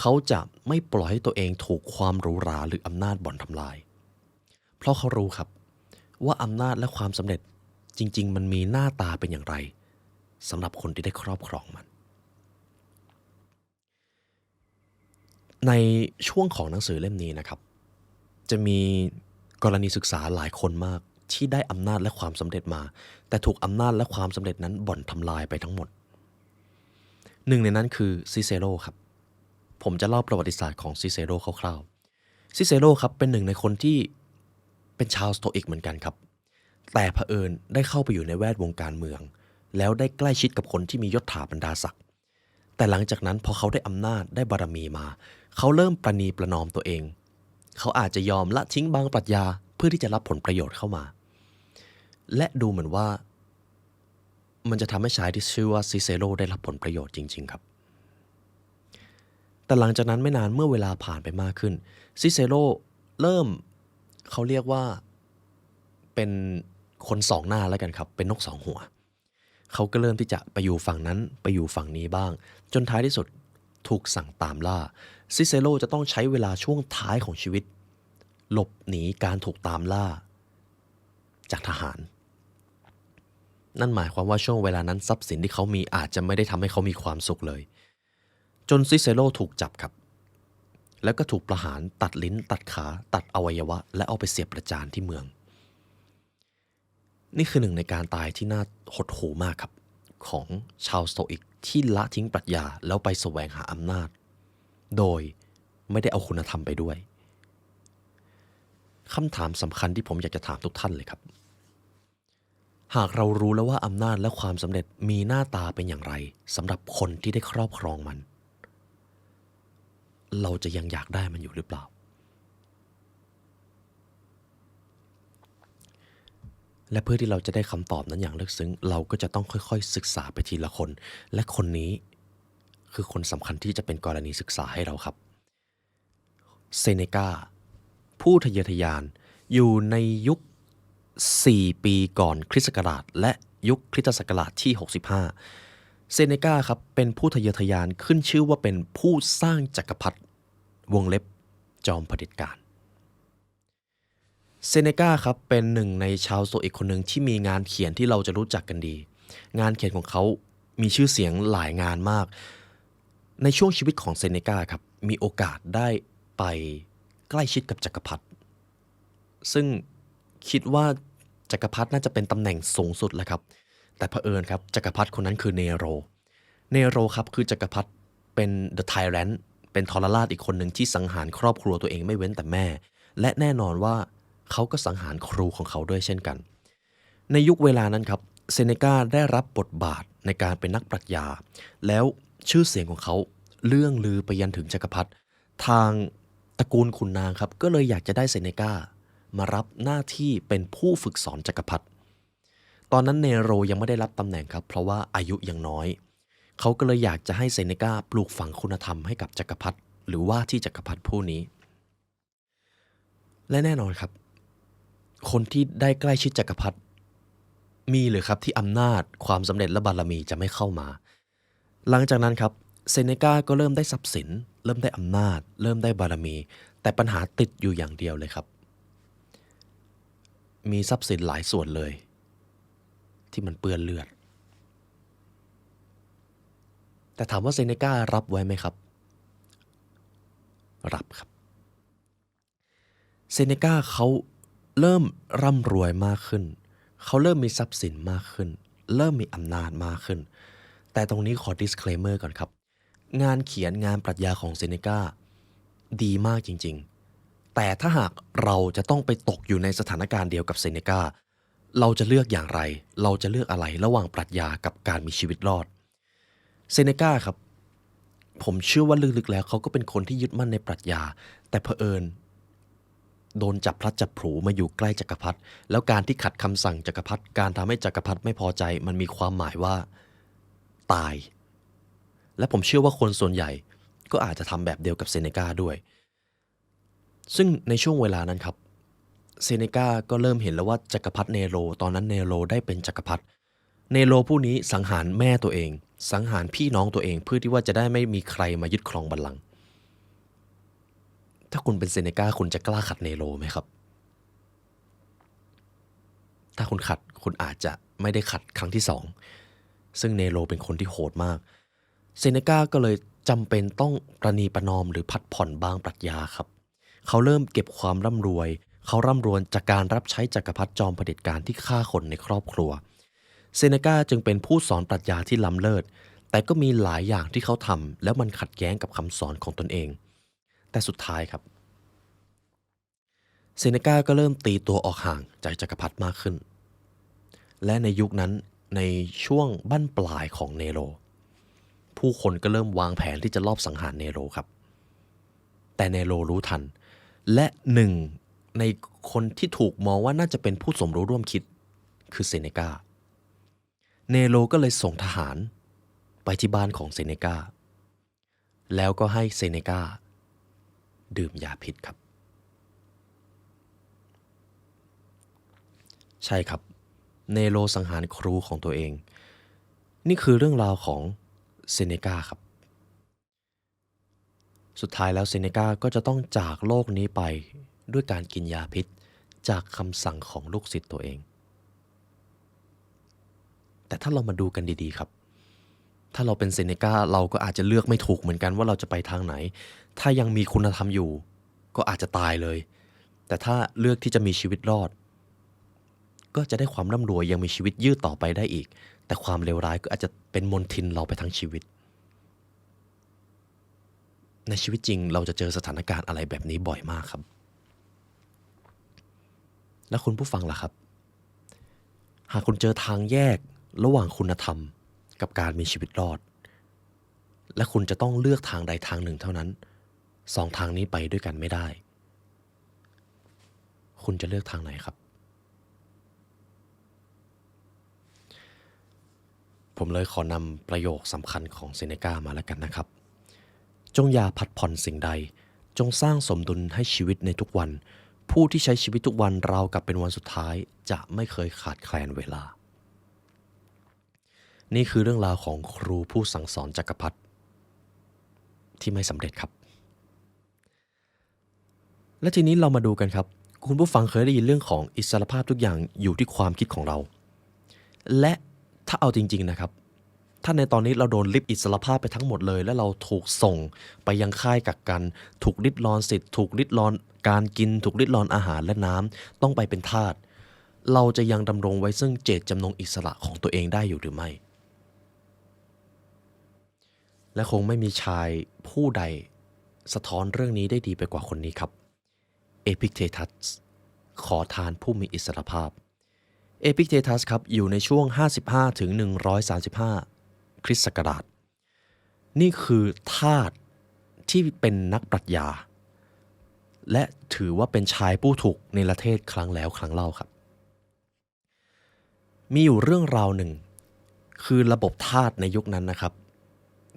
เขาจะไม่ปล่อยให้ตัวเองถูกความหรูหราหรืออำนาจบ่อนทำลายเพราะเขารู้ครับว่าอำนาจและความสำเร็จจริงๆมันมีหน้าตาเป็นอย่างไรสำหรับคนที่ได้ครอบครองมันในช่วงของหนังสือเล่มนี้นะครับจะมีกรณีศึกษาหลายคนมากที่ได้อำนาจและความสำเร็จมาแต่ถูกอำนาจและความสำเร็จนั้นบ่อนทำลายไปทั้งหมดหนึ่งในนั้นคือซิเซโรครับผมจะเล่าประวัติศาสตร์ของซิเซโรคร่าวๆซิเซโรครับเป็นหนึ่งในคนที่เป็นชาวสโตอิกเหมือนกันครับแต่เผอิญได้เข้าไปอยู่ในแวดวงการเมืองแล้วได้ใกล้ชิดกับคนที่มียศถาบรรดาศักดิ์แต่หลังจากนั้นพอเขาได้อำนาจได้บารมีมาเขาเริ่มประนีประนอมตัวเองเขาอาจจะยอมละทิ้งบางปรัชญาเพื่อที่จะรับผลประโยชน์เข้ามาและดูเหมือนว่ามันจะทำให้ชายที่ชื่อว่าซิเซโรได้รับผลประโยชน์จริงๆครับแต่หลังจากนั้นไม่นานเมื่อเวลาผ่านไปมากขึ้นซิเซโรเริ่มเขาเรียกว่าเป็นคนสองหน้าแล้วกันครับเป็นนกสองหัวเขาก็เริ่มที่จะไปอยู่ฝั่งนั้นไปอยู่ฝั่งนี้บ้างจนท้ายที่สุดถูกสั่งตามล่าซิเซโรจะต้องใช้เวลาช่วงท้ายของชีวิตหลบหนีการถูกตามล่าจากทหารนั่นหมายความว่าช่วงเวลานั้นทรัพย์สินที่เขามีอาจจะไม่ได้ทำให้เขามีความสุขเลยจนซิเซโรถูกจับครับแล้วก็ถูกประหารตัดลิ้นตัดขาตัดอวัยวะและเอาไปเสียบประจานที่เมืองนี่คือหนึ่งในการตายที่น่าหดหู่มากครับของชาวสโตอิกที่ละทิ้งปรัชญาแล้วไปแสวงหาอำนาจโดยไม่ได้เอาคุณธรรมไปด้วยคำถามสำคัญที่ผมอยากจะถามทุกท่านเลยครับหากเรารู้แล้วว่าอำนาจและความสำเร็จมีหน้าตาเป็นอย่างไรสำหรับคนที่ได้ครอบครองมันเราจะยังอยากได้มันอยู่หรือเปล่าและเพื่อที่เราจะได้คำตอบนั้นอย่างลึกซึ้งเราก็จะต้องค่อยๆศึกษาไปทีละคนและคนนี้คือคนสำคัญที่จะเป็นกรณีศึกษาให้เราครับเซเนกาผู้ทะเยอทะยานอยู่ในยุค4 ปีก่อนคริสต์ศักราชและยุคคริสตศักราชที่65เซเนกาครับเป็นผู้ทะเยอทะยานขึ้นชื่อว่าเป็นผู้สร้างจักรพรรดิวงเล็บจอมเผด็จการเซเนกาครับเป็นหนึ่งในชาวโซอิกคนหนึ่งที่มีงานเขียนที่เราจะรู้จักกันดีงานเขียนของเขามีชื่อเสียงหลายงานมากในช่วงชีวิตของเซเนกาครับมีโอกาสได้ไปใกล้ชิดกับจักรพรรดิซึ่งคิดว่าจักรพรรดิน่าจะเป็นตำแหน่งสูงสุดแล้วครับแต่เผอิญครับจักรพรรดิคนนั้นคือเนโรครับคือจักรพรรดิเป็น The Tyrant เป็นทรราชอีกคนหนึ่งที่สังหารครอบครัวตัวเองไม่เว้นแต่แม่และแน่นอนว่าเขาก็สังหารครูของเขาด้วยเช่นกันในยุคเวลานั้นครับเซเนกาได้รับบทบาทในการเป็นนักปรัชญาแล้วชื่อเสียงของเขา เรื่องลือไปยันถึงจักรพรรดิทางตระกูลขุนนางครับก็เลยอยากจะได้เซเนกามารับหน้าที่เป็นผู้ฝึกสอนจักรพรรดิตอนนั้นเนโรยังไม่ได้รับตำแหน่งครับเพราะว่าอายุยังน้อยเขาก็เลยอยากจะให้เซเนกาปลูกฝังคุณธรรมให้กับจักรพรรดิหรือว่าที่จักรพรรดิผู้นี้และแน่นอนครับคนที่ได้ใกล้ชิดจักรพรรดิมีหรือครับที่อำนาจความสำเร็จและบารมีจะไม่เข้ามาหลังจากนั้นครับเซเนกาก็เริ่มได้ทรัพย์สินเริ่มได้อำนาจเริ่มได้บารมีแต่ปัญหาติดอยู่อย่างเดียวเลยครับมีทรัพย์สินหลายส่วนเลยที่มันเปื้อนเลือดแต่ถามว่าเซเนการับไว้ไหมครับรับครับเซเนกาเขาเริ่มร่ำรวยมากขึ้นเขาเริ่มมีทรัพย์สินมากขึ้นเริ่มมีอำนาจมากขึ้นแต่ตรงนี้ขอ disclaimer ก่อนครับงานเขียนงานปรัชญาของเซเนกาดีมากจริงๆแต่ถ้าหากเราจะต้องไปตกอยู่ในสถานการณ์เดียวกับเซเนกาเราจะเลือกอย่างไรเราจะเลือกอะไรระหว่างปรัชญากับการมีชีวิตรอดเซเนกาครับผมเชื่อว่าลึกๆแล้วเขาก็เป็นคนที่ยึดมั่นในปรัชญาแต่เผอิญโดนจับพลัดจับผลูมาอยู่ใกล้จักรพรรดิแล้วการที่ขัดคำสั่งจักรพรรดิการทำให้จักรพรรดิไม่พอใจมันมีความหมายว่าตายและผมเชื่อว่าคนส่วนใหญ่ก็อาจจะทำแบบเดียวกับเซเนกาด้วยซึ่งในช่วงเวลานั้นครับเซเนกาก็เริ่มเห็นแล้วว่าจักรพรรดิเนโรตอนนั้นเนโรได้เป็นจักรพรรดิเนโรผู้นี้สังหารแม่ตัวเองสังหารพี่น้องตัวเองเพื่อที่ว่าจะได้ไม่มีใครมายึดครองบัลลังก์ถ้าคุณเป็นเซเนกาคุณจะกล้าขัดเนโรไหมครับถ้าคุณขัดคุณอาจจะไม่ได้ขัดครั้งที่สองซึ่งเนโรเป็นคนที่โหดมากเซเนกาก็เลยจำเป็นต้องประนีประนอมหรือพัดผ่อนบางปรัชญาครับเขาเริ่มเก็บความร่ำรวยเขาร่ำรวยจากการรับใช้จักรพรรดิจอมเผด็จการที่ฆ่าคนในครอบครัวเซเนกาจึงเป็นผู้สอนปรัชญาที่ล้ำเลิศแต่ก็มีหลายอย่างที่เขาทำแล้วมันขัดแย้งกับคำสอนของตนเองแต่สุดท้ายครับเซเนกาก็เริ่มตีตัวออกห่างจากจักรพรรดิมากขึ้นและในยุคนั้นในช่วงบั้นปลายของเนโรผู้คนก็เริ่มวางแผนที่จะลอบสังหารเนโรครับแต่เนโรรู้ทันและหนึ่งในคนที่ถูกมองว่าน่าจะเป็นผู้สมรู้ร่วมคิดคือเซเนกาเนโรก็เลยส่งทหารไปที่บ้านของเซเนกาแล้วก็ให้เซเนกาดื่มยาพิษครับใช่ครับเนโรสังหารครูของตัวเองนี่คือเรื่องราวของเซเนกาครับสุดท้ายแล้วเซเนกาก็จะต้องจากโลกนี้ไปด้วยการกินยาพิษจากคำสั่งของลูกศิษย์ตัวเองแต่ถ้าเรามาดูกันดีๆครับถ้าเราเป็นเซเนกาเราก็อาจจะเลือกไม่ถูกเหมือนกันว่าเราจะไปทางไหนถ้ายังมีคุณธรรมอยู่ก็อาจจะตายเลยแต่ถ้าเลือกที่จะมีชีวิตรอดก็จะได้ความร่ำรวยยังมีชีวิตยืดต่อไปได้อีกแต่ความเลวร้ายก็อาจจะเป็นมลทินเราไปทั้งชีวิตในชีวิตจริงเราจะเจอสถานการณ์อะไรแบบนี้บ่อยมากครับแล้วคุณผู้ฟังล่ะครับหากคุณเจอทางแยกระหว่างคุณธรรมกับการมีชีวิตรอดและคุณจะต้องเลือกทางใดทางหนึ่งเท่านั้นสองทางนี้ไปด้วยกันไม่ได้คุณจะเลือกทางไหนครับผมเลยขอนำประโยคสำคัญของเซเนกามาแล้วกันนะครับจงอย่าผัดผ่อนสิ่งใดจงสร้างสมดุลให้ชีวิตในทุกวันผู้ที่ใช้ชีวิตทุกวันราวกับเป็นวันสุดท้ายจะไม่เคยขาดแคลนเวลานี่คือเรื่องราวของครูผู้สั่งสอนจักรพรรดิที่ไม่สำเร็จครับและทีนี้เรามาดูกันครับคุณผู้ฟังเคยได้ยินเรื่องของอิสรภาพทุกอย่างอยู่ที่ความคิดของเราและถ้าเอาจริงๆนะครับถ้าในตอนนี้เราโดนลิบอิสรภาพไปทั้งหมดเลยและเราถูกส่งไปยังค่ายกักกันถูกริดรอนสิทธิ์ถูกริดรอนการกินถูกริดรอนอาหารและน้ำต้องไปเป็นทาสเราจะยังดำรงไว้ซึ่งเจตจำนงอิสระของตัวเองได้อยู่หรือไม่และคงไม่มีชายผู้ใดสะท้อนเรื่องนี้ได้ดีไปกว่าคนนี้ครับเอพิกเททัสขอทานผู้มีอิสรภาพเอพิกเททัสครับอยู่ในช่วง55ถึง135คริสต์ศักราชนี่คือทาส ที่เป็นนักปรัชญาและถือว่าเป็นชายผู้ถูกเนรเทศครั้งแล้วครั้งเล่าครับมีอยู่เรื่องราวหนึ่งคือระบบทาสในยุคนั้นนะครับ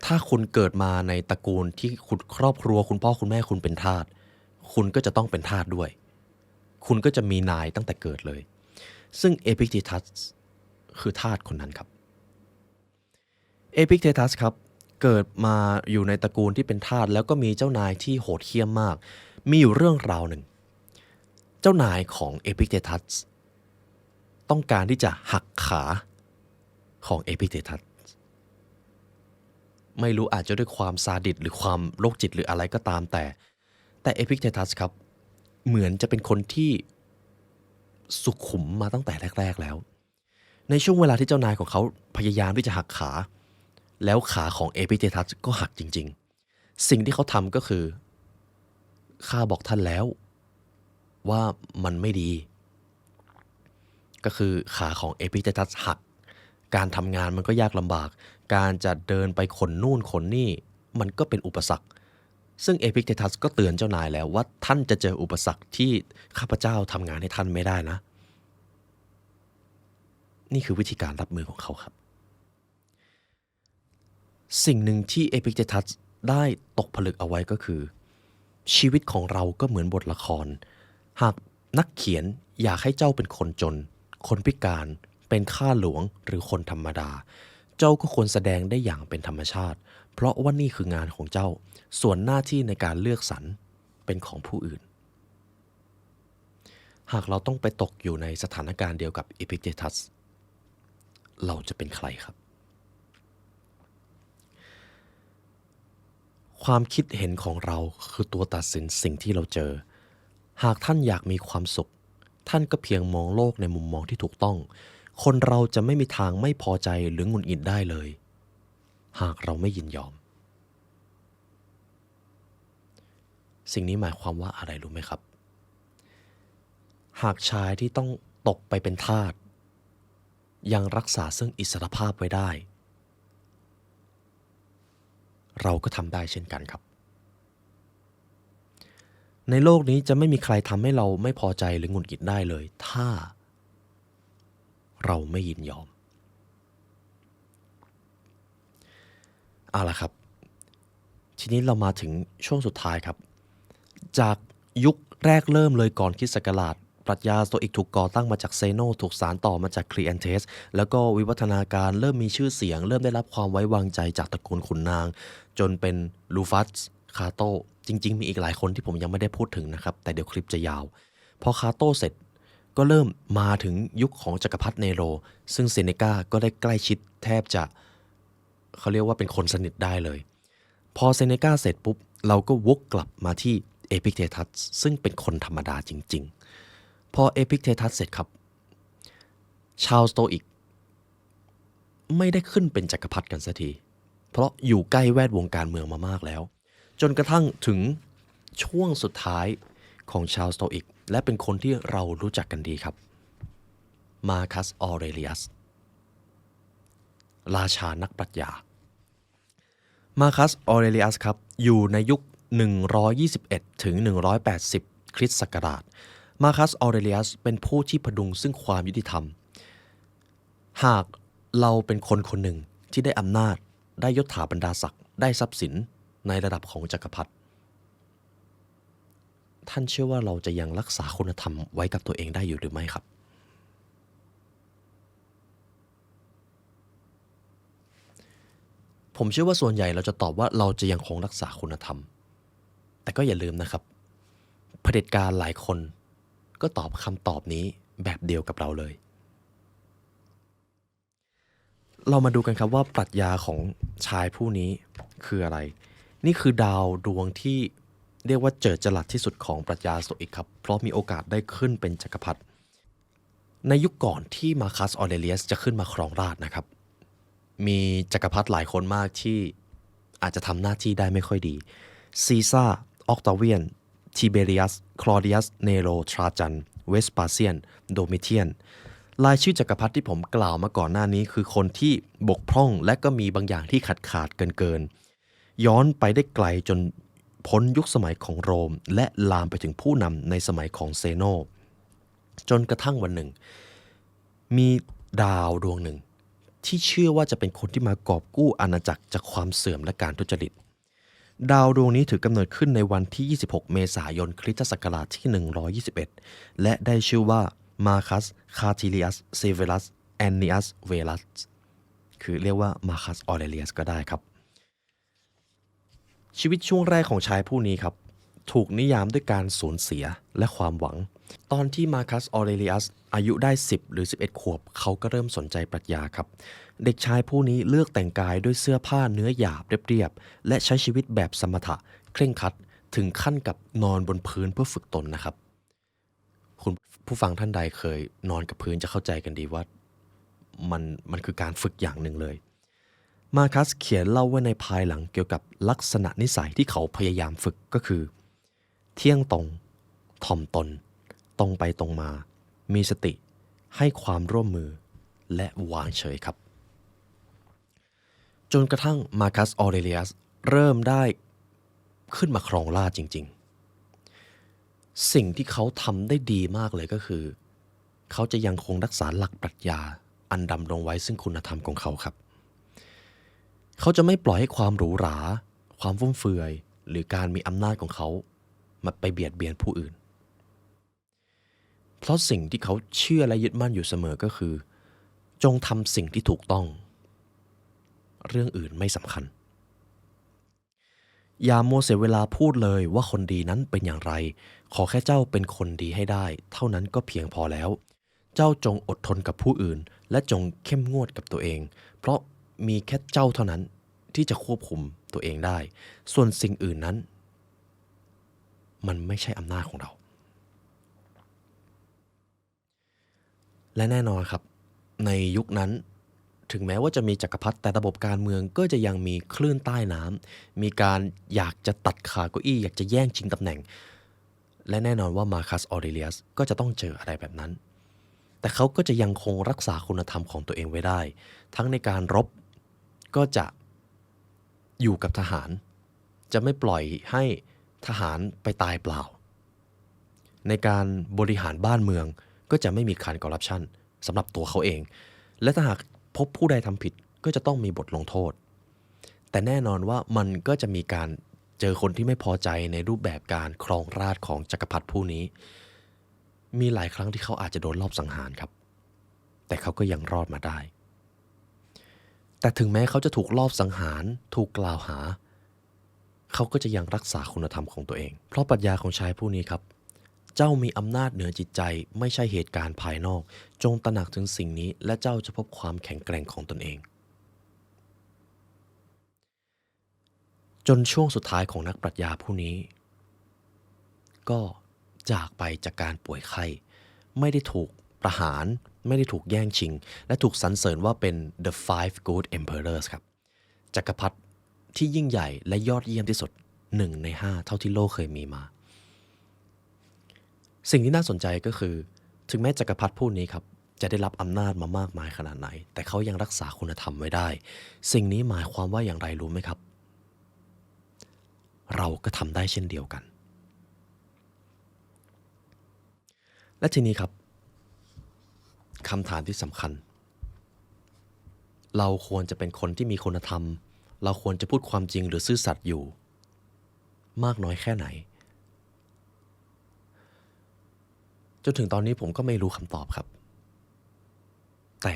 ถ้าคุณเกิดมาในตระกูลที่คุณครอบครัวคุณพ่อคุณแม่คุณเป็นทาสคุณก็จะต้องเป็นทาสด้วยคุณก็จะมีนายตั้งแต่เกิดเลยซึ่งเอพิกเททัสคือทาสคนนั้นครับเอพิกเททัสครับเกิดมาอยู่ในตระกูลที่เป็นทาสแล้วก็มีเจ้านายที่โหดเหี้ยมมากมีอยู่เรื่องราวหนึ่งเจ้านายของเอพิกเททัสต้องการที่จะหักขาของเอพิกเททัสไม่รู้อาจจะด้วยความซาดิสหรือความโรคจิตหรืออะไรก็ตามแต่เอพิกเททัสครับเหมือนจะเป็นคนที่สุขุมมาตั้งแต่แรกๆแล้วในช่วงเวลาที่เจ้านายของเขาพยายามที่จะหักขาแล้วขาของเอพิกเททัสก็หักจริงๆสิ่งที่เขาทำก็คือข้าบอกท่านแล้วว่ามันไม่ดีก็คือขาของเอพิกเททัสหักการทำงานมันก็ยากลำบากการจะเดินไปขนนู่นขนนี่มันก็เป็นอุปสรรคซึ่งเอพิกเททัสก็เตือนเจ้านายแล้วว่าท่านจะเจออุปสรรคที่ข้าพเจ้าทำงานให้ท่านไม่ได้นะนี่คือวิธีการรับมือของเขาครับสิ่งหนึ่งที่เอพิกเททัสได้ตกผลึกเอาไว้ก็คือชีวิตของเราก็เหมือนบทละครหากนักเขียนอยากให้เจ้าเป็นคนจนคนพิการเป็นข้าหลวงหรือคนธรรมดาเจ้าก็ควรแสดงได้อย่างเป็นธรรมชาติเพราะว่านี่คืองานของเจ้าส่วนหน้าที่ในการเลือกสรรเป็นของผู้อื่นหากเราต้องไปตกอยู่ในสถานการณ์เดียวกับเอพิกเททัสเราจะเป็นใครครับความคิดเห็นของเราคือตัวตัดสินสิ่งที่เราเจอหากท่านอยากมีความสุขท่านก็เพียงมองโลกในมุมมองที่ถูกต้องคนเราจะไม่มีทางไม่พอใจหรือหงุดหงิดได้เลยหากเราไม่ยินยอมสิ่งนี้หมายความว่าอะไรรู้ไหมครับหากชายที่ต้องตกไปเป็นทาสยังรักษาซึ่งอิสรภาพไว้ได้เราก็ทำได้เช่นกันครับในโลกนี้จะไม่มีใครทำให้เราไม่พอใจหรือหงุดหงิดได้เลยถ้าเราไม่ยินยอมเอาล่ะครับทีนี้เรามาถึงช่วงสุดท้ายครับจากยุคแรกเริ่มเลยก่อนคริสต์ศักราชปรัชญาสโตอิกถูกก่อตั้งมาจากเซโนถูกสานต่อมาจากคลีแอนเทสแล้วก็วิวัฒนาการเริ่มมีชื่อเสียงเริ่มได้รับความไว้วางใจจากตระกูลขุนนางจนเป็นลูฟัสคาโตจริงๆมีอีกหลายคนที่ผมยังไม่ได้พูดถึงนะครับแต่เดี๋ยวคลิปจะยาวพอคาโตเสร็จก็เริ่มมาถึงยุคของจักรพรรดิเนโรซึ่งเซเนกาก็ได้ใกล้ชิดแทบจะเขาเรียกว่าเป็นคนสนิทได้เลยพอเซเนกาเสร็จปุ๊บเราก็วกกลับมาที่เอพิกเททัสซึ่งเป็นคนธรรมดาจริงๆพอเอพิกเททัสเสร็จครับชาวสโตอิกไม่ได้ขึ้นเป็นจักรพรรดิกันสักทีเพราะอยู่ใกล้แวดวงการเมืองมามากแล้วจนกระทั่งถึงช่วงสุดท้ายของชาวสโตอิกและเป็นคนที่เรารู้จักกันดีครับมาคัสออเรเลียสราชานักปรัชญามาคัสออเรเลียสครับอยู่ในยุค121ถึง180คริสต์ศักราชมาคัสออเรเลียสเป็นผู้ที่พดุงซึ่งความยุติธรรมหากเราเป็นคนคนหนึ่งที่ได้อำนาจได้ยศถาบรรดาศักดิ์ได้ทรัพย์สินในระดับของจักรพรรดิท่านเชื่อว่าเราจะยังรักษาคุณธรรมไว้กับตัวเองได้อยู่หรือไม่ครับผมเชื่อว่าส่วนใหญ่เราจะตอบว่าเราจะยังคงรักษาคุณธรรมแต่ก็อย่าลืมนะครับเผด็จการหลายคนก็ตอบคำตอบนี้แบบเดียวกับเราเลยเรามาดูกันครับว่าปรัชญาของชายผู้นี้คืออะไรนี่คือดาวดวงที่เรียกว่าเจิดจรัสที่สุดของปรัชญาสโตอิกครับเพราะมีโอกาสได้ขึ้นเป็นจักรพรรดิในยุคก่อนที่มาคัสออเรเลียสจะขึ้นมาครองราชย์นะครับมีจักรพรรดิหลายคนมากที่อาจจะทำหน้าที่ได้ไม่ค่อยดีซีซ่าออกตาเวียนทิเบเรียสคลอเดียสเนโรทราจันเวสปาเซียนโดมิเทียนรายชื่อจักรพรรดิที่ผมกล่าวมาก่อนหน้านี้คือคนที่บกพร่องและก็มีบางอย่างที่ขาดเกินย้อนไปได้ไกลจน พ้นยุคสมัยของโรมและลามไปถึงผู้นำในสมัยของเซโนจนกระทั่งวันหนึ่งมีดาวดวงหนึ่งที่เชื่อว่าจะเป็นคนที่มากอบกู้อาณาจักรจากความเสื่อมและการทุจริตดาวดวงนี้ถือกำเนิดขึ้นในวันที่ 26 เมษายน คริสตศักราชที่ 121 และได้ชื่อว่ามาคัส คาทิเลียส เซเวรัส แอนนิอัส เวลัส คือเรียกว่ามาคัส ออเรเลียสก็ได้ครับชีวิตช่วงแรกของชายผู้นี้ครับถูกนิยามด้วยการสูญเสียและความหวังตอนที่มาคัส ออเรเลียสอายุได้ 10 หรือ 11 ขวบเขาก็เริ่มสนใจปรัชญาครับเด็กชายผู้นี้เลือกแต่งกายด้วยเสื้อผ้าเนื้อหยาบเรียบๆและใช้ชีวิตแบบสมถะเคร่งครัดถึงขั้นกับนอนบนพื้นเพื่อฝึกตนนะครับคุณผู้ฟังท่านใดเคยนอนกับพื้นจะเข้าใจกันดีว่ามันคือการฝึกอย่างหนึ่งเลยมาคัสเขียนเล่าไว้ในภายหลังเกี่ยวกับลักษณะนิสัยที่เขาพยายามฝึกก็คือเที่ยงตรงถ่อมตนตรงไปตรงมามีสติให้ความร่วมมือและวางเฉยครับจนกระทั่งมาคัส ออเรเลียสเริ่มได้ขึ้นมาครองราชจริงๆสิ่งที่เขาทำได้ดีมากเลยก็คือเขาจะยังคงรักษาหลักปรัชญาอันดำรงไว้ซึ่งคุณธรรมของเขาครับเขาจะไม่ปล่อยให้ความหรูหราความฟุ่มเฟือยหรือการมีอำนาจของเขามาไปเบียดเบียนผู้อื่นเพราะสิ่งที่เขาเชื่อและยึดมั่นอยู่เสมอก็คือจงทำสิ่งที่ถูกต้องเรื่องอื่นไม่สำคัญอย่ามัวเสียเวลาพูดเลยว่าคนดีนั้นเป็นอย่างไรขอแค่เจ้าเป็นคนดีให้ได้เท่านั้นก็เพียงพอแล้วเจ้าจงอดทนกับผู้อื่นและจงเข้มงวดกับตัวเองเพราะมีแค่เจ้าเท่านั้นที่จะควบคุมตัวเองได้ส่วนสิ่งอื่นนั้นมันไม่ใช่อำนาจของเราและแน่นอนครับในยุคนั้นถึงแม้ว่าจะมีจักรพรรดิแต่ระบบการเมืองก็จะยังมีคลื่นใต้น้ำมีการอยากจะตัดขาเก้าอี้อยากจะแย่งชิงตำแหน่งและแน่นอนว่ามาคัส ออเรเลียสก็จะต้องเจออะไรแบบนั้นแต่เขาก็จะยังคงรักษาคุณธรรมของตัวเองไว้ได้ทั้งในการรบก็จะอยู่กับทหารจะไม่ปล่อยให้ทหารไปตายเปล่าในการบริหารบ้านเมืองก็จะไม่มีการคอร์รัปชันสำหรับตัวเขาเองและถ้าหากพบผู้ใดทำผิดก็จะต้องมีบทลงโทษแต่แน่นอนว่ามันก็จะมีการเจอคนที่ไม่พอใจในรูปแบบการครองราชย์ของจักรพรรดิผู้นี้มีหลายครั้งที่เขาอาจจะโดนลอบสังหารครับแต่เขาก็ยังรอดมาได้แต่ถึงแม้เขาจะถูกลอบสังหารถูกกล่าวหาเขาก็จะยังรักษาคุณธรรมของตัวเองเพราะปรัชญาของชายผู้นี้ครับเจ้ามีอำนาจเหนือจิตใจไม่ใช่เหตุการณ์ภายนอกจงตระหนักถึงสิ่งนี้และเจ้าจะพบความแข็งแกร่งของตนเองจนช่วงสุดท้ายของนักปรัชญาผู้นี้ก็จากไปจากการป่วยไข้ไม่ได้ถูกประหารไม่ได้ถูกแย่งชิงและถูกสรรเสริญว่าเป็น The Five Good Emperors ครับจักรพรรดิที่ยิ่งใหญ่และยอดเยี่ยมที่สุด1 ใน 5เท่าที่โลกเคยมีมาสิ่งที่น่าสนใจก็คือถึงแม้จักรพรรดิผู้นี้ครับจะได้รับอำนาจมามากมายขนาดไหนแต่เขายังรักษาคุณธรรมไว้ได้สิ่งนี้หมายความว่าอย่างไรรู้ไหมครับเราก็ทำได้เช่นเดียวกันและทีนี้ครับคำถามที่สำคัญเราควรจะเป็นคนที่มีคุณธรรมเราควรจะพูดความจริงหรือซื่อสัตย์อยู่มากน้อยแค่ไหนจนถึงตอนนี้ผมก็ไม่รู้คำตอบครับแต่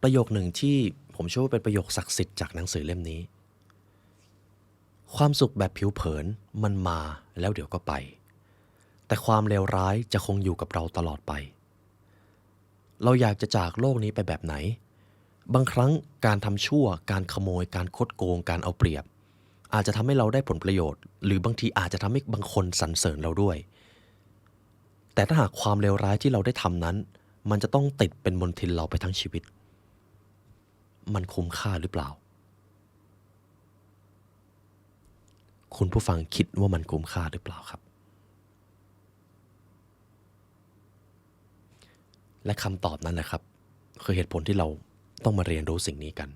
ประโยคหนึ่งที่ผมเชื่อว่าเป็นประโยคศักดิ์สิทธิ์จากหนังสือเล่มนี้ความสุขแบบผิวเผินมันมาแล้วเดี๋ยวก็ไปแต่ความเลวร้ายจะคงอยู่กับเราตลอดไปเราอยากจะจากโลกนี้ไปแบบไหนบางครั้งการทำชั่วการขโมยการคดโกงการเอาเปรียบอาจจะทำให้เราได้ผลประโยชน์หรือบางทีอาจจะทำให้บางคนสรรเสริญเราด้วยแต่ถ้าหากความเลวร้ายที่เราได้ทำนั้นมันจะต้องติดเป็นมลทินเราไปทั้งชีวิตมันคุ้มค่าหรือเปล่าคุณผู้ฟังคิดว่ามันคุ้มค่าหรือเปล่าครับและคำตอบนั้นแหละครับคือเหตุผลที่เราต้องมาเรียนรู้สิ่งนี้กัน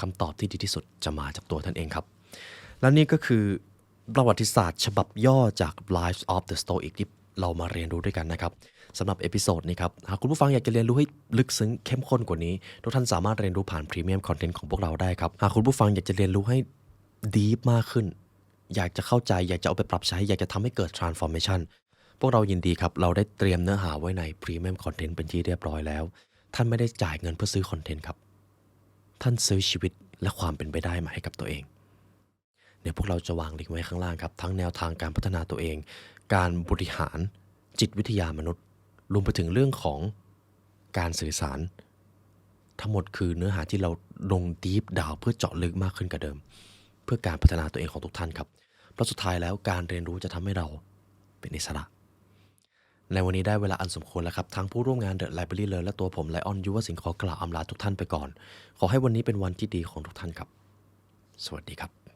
คำตอบที่ดีที่สุดจะมาจากตัวท่านเองครับ และนี่ก็คือประวัติศาสตร์ฉบับย่อจาก Lives of the Stoic ที่เรามาเรียนรู้ด้วยกันนะครับสำหรับเอพิโซดนี้ครับหากคุณผู้ฟังอยากจะเรียนรู้ให้ลึกซึ้งเข้มข้นกว่านี้ทุกท่านสามารถเรียนรู้ผ่านพรีเมียมคอนเทนต์ของพวกเราได้ครับหากคุณผู้ฟังอยากจะเรียนรู้ให้ดีฟมากขึ้นอยากจะเข้าใจอยากจะเอาไปปรับใช้อยากจะทำให้เกิด transformation พวกเรายินดีครับเราได้เตรียมเนื้อหาไว้ในพรีเมียมคอนเทนต์เป็นที่เรียบร้อยแล้วท่านไม่ได้จ่ายเงินเพื่อซื้อคอนเทนต์ครับท่านซื้อชีวิตและความเป็นไปได้มาให้กับตัวเองเดี๋ยวพวกเราจะวางลิงก์ไว้ข้างล่างครับทั้งแนวทางการพัฒนาตัวเองการบริหารจิตวิทยามนุษย์รวมไปถึงเรื่องของการสื่อสารทั้งหมดคือเนื้อหาที่เราลงดีฟดาวเพื่อเจาะลึกมากขึ้นกว่าเดิมเพื่อการพัฒนาตัวเองของทุกท่านครับเพราะสุดท้ายแล้วการเรียนรู้จะทำให้เราเป็นอิสระในวันนี้ได้เวลาอันสมควรแล้วครับทั้งผู้ร่วมงาน The Library Learn และตัวผมไลออนยุวสิงห์ขอกล่าวอำลาทุกท่านไปก่อนขอให้วันนี้เป็นวันที่ดีของทุกท่านครับสวัสดีครับ